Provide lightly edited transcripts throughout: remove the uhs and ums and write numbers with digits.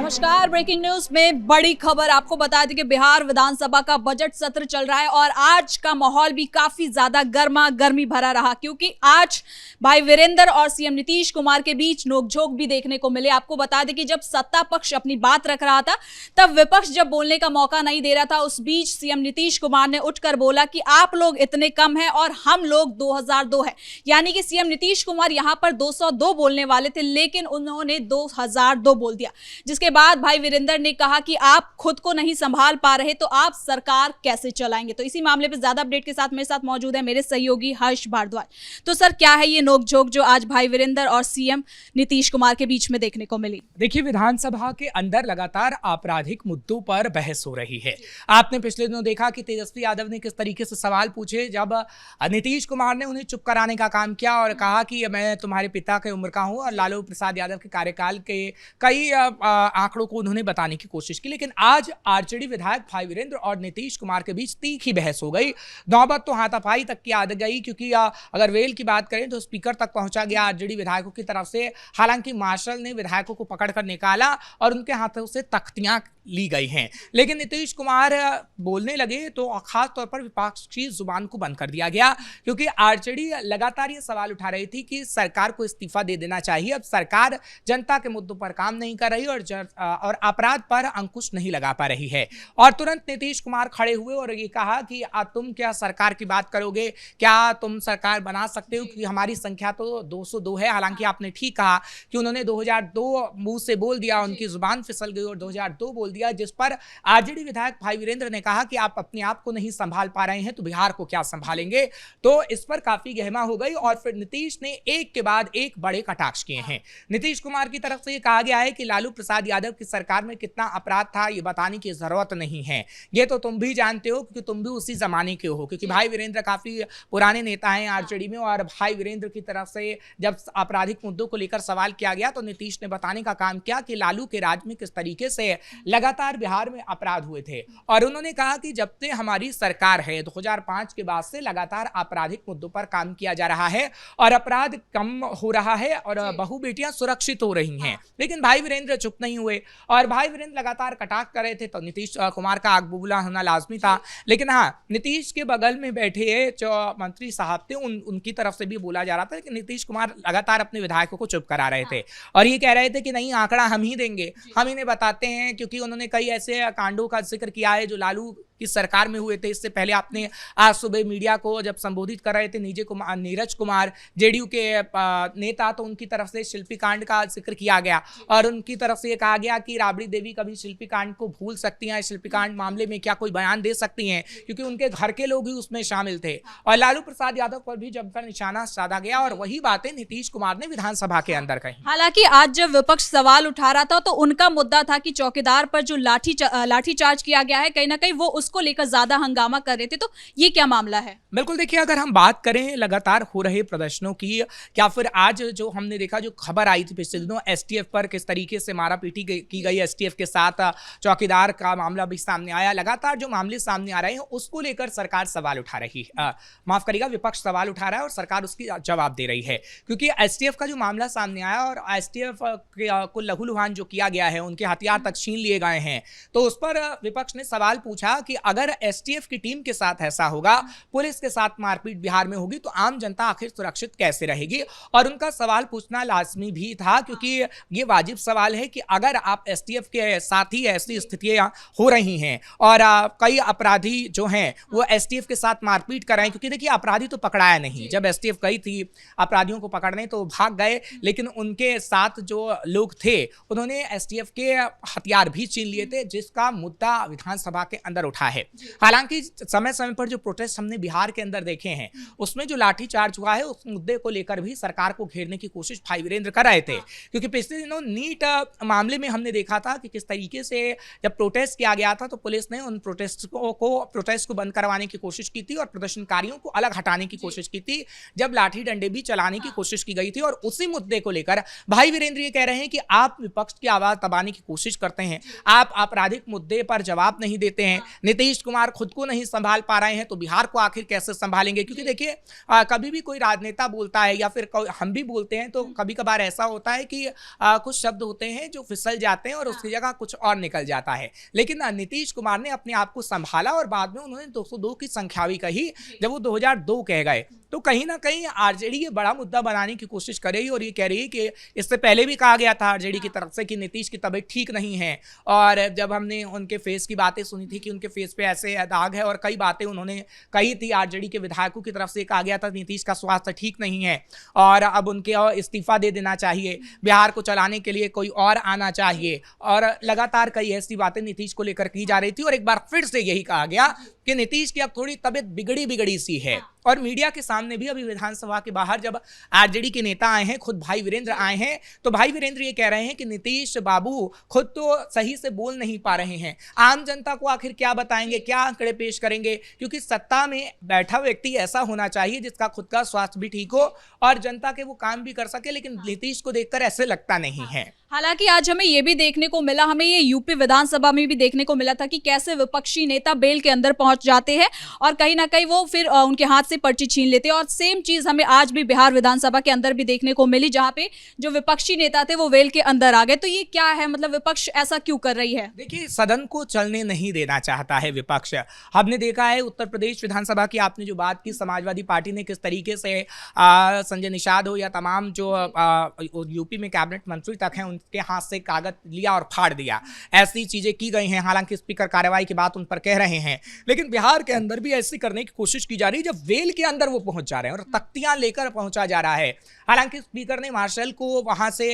नमस्कार। Breaking news में बड़ी खबर आपको बता दें कि बिहार विधानसभा का बजट सत्र चल रहा है और आज का माहौल भी काफी ज्यादा गर्मा गर्मी भरा रहा, क्योंकि आज भाई वीरेंद्र और सीएम नीतीश कुमार के बीच नोकझोंक भी देखने को मिले। आपको बता दें कि जब सत्ता पक्ष अपनी बात रख रहा था तब विपक्ष जब बोलने का मौका नहीं दे रहा था, उस बीच सीएम नीतीश कुमार ने उठकर बोला कि आप लोग इतने कम हैं और हम लोग 2002 है। यानी कि सीएम नीतीश कुमार यहां पर 202 बोलने वाले थे, लेकिन उन्होंने 2002 बोल दिया। जिसके बाद भाई वीरेंद्र ने कहा कि आप खुद को नहीं संभाल पा रहे तो आप सरकार कैसे चलाएंगे। तो इसी मामले पर ज्यादा अपडेट के साथ मेरे साथ मौजूद है मेरे सहयोगी हर्ष भारद्वाज। तो सर, क्या है ये नोकझोंक जो आज भाई वीरेंद्र और सीएम नीतीश कुमार के बीच में देखने को मिली? देखिए, विधानसभा के अंदर लगातार आपराधिक मुद्दों पर बहस हो रही है। आपने पिछले दिनों देखा कि तेजस्वी यादव ने किस तरीके से सवाल पूछे जब नीतीश कुमार ने उन्हें चुप कराने का काम किया और कहा कि मैं तुम्हारे पिता के उम्र का हूं, और लालू प्रसाद यादव के कार्यकाल के कई आंकड़ों को उन्होंने बताने की कोशिश की। लेकिन आज आरजेडी विधायक भाई वीरेंद्र और नीतीश कुमार के बीच तीखी बहस हो गई। नौबत तो हाथापाई तक की आ गई, क्योंकि अगर वेल की बात करें तो स्पीकर तक पहुंचा गया आरजेडी विधायकों की तरफ से। हालांकि मार्शल ने विधायकों को पकड़कर निकाला और उनके हाथों से तख्तियां ली गई हैं। लेकिन नीतीश कुमार बोलने लगे तो खास तौर पर विपक्ष की जुबान को बंद कर दिया गया, क्योंकि आरजेडी लगातार ये सवाल उठा रही थी कि सरकार को इस्तीफा दे देना चाहिए। अब सरकार जनता के मुद्दों पर काम नहीं कर रही और अपराध पर अंकुश नहीं लगा पा रही है। और तुरंत नीतीश कुमार खड़े हुए और ये कहा कि तुम क्या सरकार की बात करोगे, क्या तुम सरकार बना सकते हो, क्योंकि हमारी संख्या तो 202 है। हालांकि आपने ठीक कहा कि उन्होंने 2002 मुंह से बोल दिया, उनकी जुबान फिसल गई और 2002 बोल दिया, जिस पर आरजेडी विधायक भाई वीरेंद्र ने कहा कि आप अपने आप को नहीं संभाल पा रहे हैं तो बिहार को क्या संभालेंगे। तो इस पर काफी गहमा हो गई और फिर नीतीश ने एक के बाद एक बड़े कटाक्ष किए हैं। नीतीश कुमार की तरफ से यह कहा गया है कि लालू प्रसाद यादव की सरकार में कितना अपराध था ये बताने की जरूरत नहीं है, ये तो तुम भी जानते हो क्योंकि तुम भी उसी जमाने के हो। क्योंकि भाई वीरेंद्र काफी पुराने नेता हैं आरजेडी में, और भाई वीरेंद्र की तरफ से जब आपराधिक मुद्दों को लेकर सवाल किया गया तो नीतीश ने बताने का काम किया कि लालू के राज में किस तरीके से लगातार बिहार में अपराध हुए थे। और उन्होंने कहा कि जब से हमारी सरकार है 2005 के बाद से लगातार आपराधिक मुद्दों पर काम किया जा रहा है और अपराध कम हो रहा है और बहु बेटियां सुरक्षित हो रही हैं। लेकिन भाई वीरेंद्र चुप नहीं हुए और भाई वीरेंद्र लगातार कटाक्ष कर रहे थे, तो नीतीश कुमार का आग बबूला होना लाजमी था। लेकिन हाँ, नीतीश के बगल में बैठे जो मंत्री साहब थे उनकी तरफ से भी बोला जा रहा था कि नीतीश कुमार लगातार अपने विधायकों को चुप करा रहे थे और ये कह रहे थे कि नहीं, आंकड़ा हम ही देंगे, हम इन्हें बताते हैं, क्योंकि उन्होंने कई ऐसे कांडों का जिक्र किया है जो लालू की सरकार में हुए थे। इससे पहले आपने आज सुबह मीडिया को जब संबोधित कर रहे थे नीरज कुमार जेडीयू के नेता, तो उनकी तरफ से शिल्पी कांड का जिक्र किया गया और उनकी तरफ से यह कहा गया कि राबड़ी देवी कभी शिल्पी कांड को भूल सकती हैं, शिल्पी कांड मामले में क्या कोई बयान दे सकती हैं, क्योंकि उनके घर के लोग ही उसमें शामिल थे। और लालू प्रसाद यादव पर भी जमकर निशाना साधा गया और वही बातें नीतीश कुमार ने विधानसभा के अंदर कही। हालांकि आज जब विपक्ष सवाल उठा रहा था तो उनका मुद्दा था कि चौकीदार पर जो लाठीचार्ज किया गया है, कहीं ना कहीं वो उसको लेकर ज्यादा हंगामा कर रहे थे। तो ये क्या मामला है? बिल्कुल, देखिए, अगर हम बात करें लगातार हो रहे प्रदर्शनों की, क्या फिर आज जो हमने देखा, जो खबर आई थी पिछले दिनों एसटीएफ पर किस तरीके से मारापीटी की गई, एसटीएफ के साथ चौकीदार का मामला भी सामने आया। लगातार जो मामले सामने आ रहे हैं उसको लेकर सरकार सवाल उठा रही है, माफ करिएगा, विपक्ष सवाल उठा रहा है और सरकार उसकी जवाब दे रही है। क्योंकि एसटीएफ का जो मामला सामने आया और एसटीएफ को लहूलुहान जो किया गया है, उनके हथियार तक छीन लिए गए हैं, तो उस पर विपक्ष ने सवाल पूछा कि अगर एसटीएफ की टीम के साथ ऐसा होगा, पुलिस के साथ मारपीट बिहार में होगी, तो आम जनता आखिर सुरक्षित कैसे रहेगी। और उनका सवाल पूछना लाजमी भी था, क्योंकि ये वाजिब सवाल है कि अगर आप एसटीएफ के साथ ही ऐसी स्थितियां हो रही हैं और कई अपराधी जो हैं वो एसटीएफ के साथ मारपीट कर रहे हैं, क्योंकि देखिए, अपराधी तो पकड़ाया नहीं, जब एसटीएफ गई थी अपराधियों को पकड़ने तो भाग गए, लेकिन उनके साथ जो लोग थे उन्होंने एसटीएफ के हथियार भी छीन लिए थे, जिसका मुद्दा विधानसभा के अंदर उठा है। हालांकि समय समय पर जो प्रोटेस्ट हमने बिहार के अंदर देखे हैं उसमें जो लाठीचार्ज हुआ है उस मुद्दे को लेकर भी सरकार को घेरने की कोशिश भाई वीरेंद्र कर रहे थे। क्योंकि पिछले दिनों नीट मामले में हमने देखा था कि किस तरीके से जब प्रोटेस्ट किया गया था तो पुलिस ने उन प्रोटेस्ट को बंद करवाने की कोशिश की थी और प्रदर्शनकारियों को अलग हटाने की कोशिश की थी, जब लाठी डंडे भी चलाने की कोशिश की गई थी। और उसी मुद्दे को लेकर भाई वीरेंद्र ये कह रहे हैं कि आप विपक्ष की आवाज दबाने की कोशिश करते हैं, आप आपराधिक मुद्दे पर जवाब नहीं देते हैं। नीतीश कुमार खुद को नहीं संभाल पा रहे हैं तो बिहार को आखिर कैसे संभालेंगे। क्योंकि देखिए कभी भी कोई राजनेता बोलता है या फिर हम भी बोलते हैं तो कभी कभार ऐसा होता है कि कुछ शब्द होते हैं जो फिसल जाते हैं और उसकी जगह कुछ और निकल जाता है। लेकिन नीतीश कुमार ने अपने आप को संभाला और बाद में उन्होंने 202 की संख्या भी कही। जब वो 2002 कह गए तो कहीं ना कहीं आरजेडी ये बड़ा मुद्दा बनाने की कोशिश कर रही है और ये कह रही है कि इससे पहले भी कहा गया था आरजेडी की तरफ से कि नीतीश की तबीयत ठीक नहीं है। और जब हमने उनके फेस की बातें सुनी थी कि उनके फेस पे ऐसे दाग है और कई बातें उन्होंने कही थी, आरजेडी के विधायकों की तरफ से कहा गया था नीतीश का स्वास्थ्य ठीक नहीं है और अब उनके इस्तीफा दे देना चाहिए, बिहार को चलाने के लिए कोई और आना चाहिए। और लगातार कई ऐसी बातें नीतीश को लेकर की जा रही थी और एक बार फिर से यही कहा गया कि नीतीश की अब थोड़ी तबीयत बिगड़ी सी है। और मीडिया के सामने भी अभी विधानसभा के बाहर जब आरजेडी के नेता आए हैं, खुद भाई वीरेंद्र आए हैं, तो भाई वीरेंद्र ये कह रहे हैं कि नीतीश बाबू खुद तो सही से बोल नहीं पा रहे हैं, आम जनता को आखिर क्या बताएंगे, क्या आंकड़े पेश करेंगे। क्योंकि सत्ता में बैठा व्यक्ति ऐसा होना चाहिए जिसका खुद का स्वास्थ्य भी ठीक हो और जनता के वो काम भी कर सके, लेकिन नीतीश को देखकर ऐसे लगता नहीं है। हालांकि आज हमें ये भी देखने को मिला, हमें ये यूपी विधानसभा में भी देखने को मिला था कि कैसे विपक्षी नेता बेल के अंदर पहुंच जाते हैं और कहीं ना कहीं वो फिर उनके हाथ से पर्ची छीन लेते हैं। और सेम चीज हमें आज भी बिहार विधानसभा के अंदर भी देखने को मिली, जहां पे जो विपक्षी नेता थे वो वेल के अंदर आ गए। तो ये क्या है, मतलब विपक्ष ऐसा क्यों कर रही है? देखिए, सदन को चलने नहीं देना चाहता है विपक्ष। हमने देखा है उत्तर प्रदेश विधानसभा की आपने जो बात की, समाजवादी पार्टी ने किस तरीके से संजय निषाद हो या तमाम जो यूपी में कैबिनेट मंत्री तक हैं उनके हाथ से कागज लिया और फाड़ दिया, ऐसी चीजें की गई हैं। हालांकि स्पीकर कार्रवाई की बात उन पर कह रहे हैं, लेकिन बिहार के अंदर भी ऐसी करने की कोशिश की जा रही है जब वेल के अंदर वो पहुंच जा रहे हैं और तख्तियां लेकर पहुंचा जा रहा है। हालांकि स्पीकर ने मार्शल को वहां से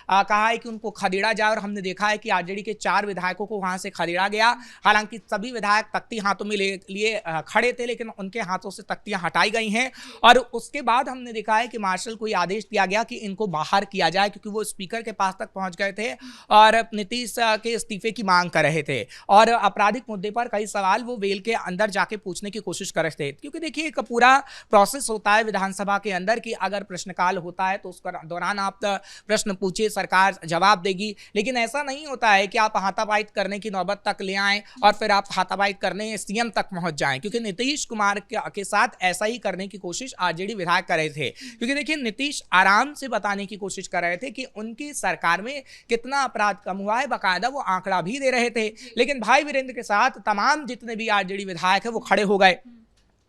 कहा है कि उनको खदेड़ा जाए और हमने देखा है कि आरजेडी के 4 विधायकों को वहां से खदेड़ा गया। हालांकि सभी विधायक तख्ती हाथों में लिए खड़े थे, लेकिन उनके हाथों से तख्तियां हटाई गई हैं और उसके बाद हमने देखा है कि मार्शल को यह आदेश दिया गया कि इनको बाहर किया जाए, क्योंकि वो स्पीकर के पास तक पहुंच गए थे और नीतीश के इस्तीफे की मांग कर रहे थे और आपराधिक मुद्दे पर कई सवाल वो वेल के अंदर जाके पूछने की कोशिश कर रहे थे। क्योंकि देखिए, एक पूरा प्रोसेस होता है विधानसभा के अंदर कि अगर प्रश्नकाल होता है तो उस दौरान आप प्रश्न पूछिए, सरकार जवाब देगी। लेकिन ऐसा नहीं होता है कि आप हाथापाई करने की नौबत तक ले आएं और फिर आप हाथापाई करने सीएम तक पहुंच जाएं। क्योंकि नीतीश कुमार के साथ ऐसा ही करने की कोशिश आरजेडी विधायक कर रहे थे। क्योंकि देखिए, नीतीश आराम से बताने की कोशिश कर रहे थे कि उनकी सरकार में कितना अपराध कम हुआ है, बाकायदा वो आंकड़ा भी दे रहे थे। लेकिन भाई वीरेंद्र के साथ तमाम जितने भी आरजेडी विधायक है वो खड़े हो गए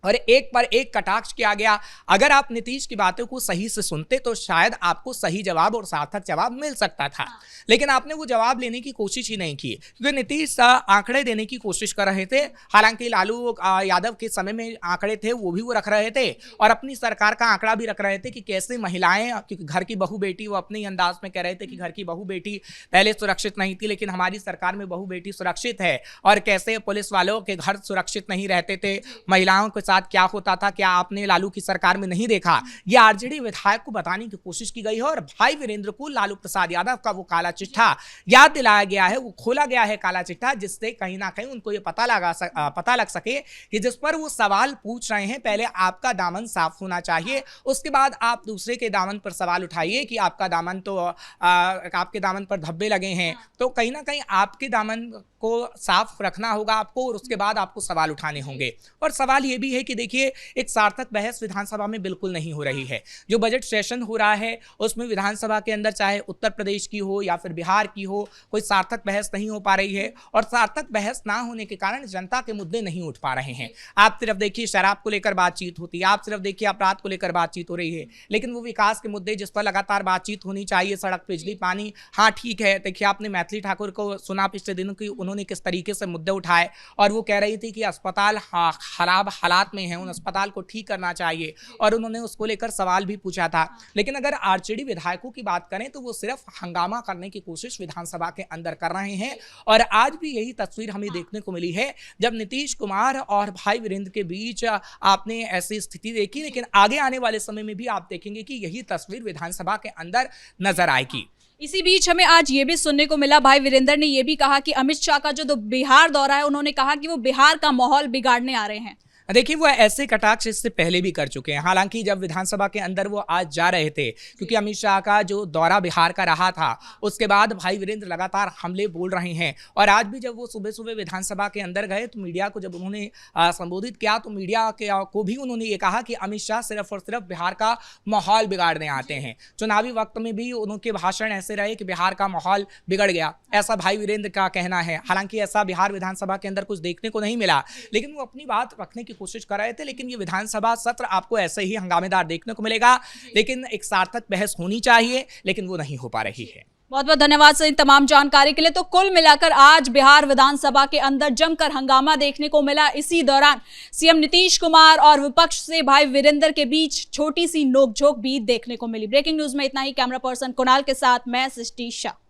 और एक पर एक कटाक्ष किया गया। अगर आप नीतीश की बातों को सही से सुनते तो शायद आपको सही जवाब और सार्थक जवाब मिल सकता था, लेकिन आपने वो जवाब लेने की कोशिश ही नहीं की। क्योंकि नीतीश आंकड़े देने की कोशिश कर रहे थे। हालांकि लालू यादव के समय में आंकड़े थे वो भी वो रख रहे थे और अपनी सरकार का आंकड़ा भी रख रहे थे कि कैसे महिलाएं, क्योंकि घर की बहू बेटी, वो अपने अंदाज में कह रहे थे कि घर की बहू बेटी पहले सुरक्षित नहीं थी, लेकिन हमारी सरकार में बहू बेटी सुरक्षित है। और कैसे पुलिस वालों के घर सुरक्षित नहीं रहते थे, महिलाओं के साथ क्या होता था, क्या आपने लालू की सरकार में नहीं देखा? ये आरजेडी विधायक को बताने की कोशिश की गई है और भाई वीरेंद्र को लालू प्रसाद यादव का वो काला चिट्ठा याद दिलाया गया है, वो खोला गया है काला चिट्ठा, जिससे कहीं ना कहीं उनको ये पता लग सके कि जिस पर वो सवाल पूछ रहे हैं, पहले आपका दामन साफ होना चाहिए, उसके बाद आप दूसरे के दामन पर सवाल उठाइए कि आपका दामन तो आपके दामन पर धब्बे लगे हैं। तो कहीं ना कहीं आपके दामन को साफ रखना होगा आपको और उसके बाद आपको सवाल उठाने होंगे। और सवाल ये भी है कि देखिए, एक सार्थक बहस विधानसभा में बिल्कुल नहीं हो रही है। जो बजट सेशन हो रहा है उसमें विधानसभा के अंदर चाहे उत्तर प्रदेश की हो या फिर बिहार की हो, कोई सार्थक बहस नहीं हो पा रही है और सार्थक बहस ना होने के कारण जनता के मुद्दे नहीं उठ पा रहे हैं। आप सिर्फ देखिए, शराब को लेकर बातचीत होती है, आप सिर्फ देखिए अपराध को लेकर बातचीत हो रही है, लेकिन वो विकास के मुद्दे जिस पर लगातार बातचीत होनी चाहिए, सड़क, बिजली, पानी, हाँ ठीक है। देखिए, आपने मैथिली ठाकुर को सुना पिछले दिनों की, उन्होंने किस तरीके से मुद्दे उठाए और वो कह रही थी कि अस्पताल खराब हालात में है, उन अस्पताल को ठीक करना चाहिए और उन्होंने उसको लेकर सवाल भी पूछा था। लेकिन अगर आरजेडी विधायकों की बात करें तो वो सिर्फ हंगामा करने की कोशिश विधानसभा के अंदर कर रहे हैं और आज भी यही तस्वीर हमें देखने को मिली है जब नीतीश कुमार और भाई वीरेंद्र के बीच आपने ऐसी स्थिति देखी। लेकिन आगे आने वाले समय में भी आप देखेंगे कि यही तस्वीर विधानसभा के अंदर नजर आएगी। इसी बीच हमें आज ये भी सुनने को मिला, भाई वीरेंद्र ने ये भी कहा कि अमित शाह का जो बिहार दौरा है, उन्होंने कहा कि वो बिहार का माहौल बिगाड़ने आ रहे हैं। देखिए, वो ऐसे कटाक्ष इससे पहले भी कर चुके हैं। हालांकि जब विधानसभा के अंदर वो आज जा रहे थे, क्योंकि अमित शाह का जो दौरा बिहार का रहा था, उसके बाद भाई वीरेंद्र लगातार हमले बोल रहे हैं। और आज भी जब वो सुबह सुबह विधानसभा के अंदर गए तो मीडिया को जब उन्होंने संबोधित किया तो मीडिया को भी उन्होंने ये कहा कि अमित शाह सिर्फ और सिर्फ बिहार का माहौल बिगाड़ने आते हैं। चुनावी वक्त में भी उनके भाषण ऐसे रहे कि बिहार का माहौल बिगड़ गया, ऐसा भाई वीरेंद्र का कहना है। हालांकि ऐसा बिहार विधानसभा के अंदर कुछ देखने को नहीं मिला, लेकिन वो अपनी बात रखने की कोशिश कर रहे थे। लेकिन ये विधानसभा सत्र आपको ऐसे ही हंगामेदार देखने को मिलेगा, लेकिन एक सार्थक बहस होनी चाहिए, लेकिन वो नहीं हो पा रही है। बहुत बहुत धन्यवाद सर इन तमाम जानकारी के लिए। तो कुल मिलाकर आज बिहार विधानसभा के अंदर जमकर हंगामा देखने को मिला। इसी दौरान सीएम नीतीश कुमार और विपक्ष से भाई वीरेंद्र के बीच छोटी सी नोकझोंक भी देखने को मिली। ब्रेकिंग न्यूज में इतना ही। कैमरा पर्सन कुणाल के साथ मैं सृष्टि शाह।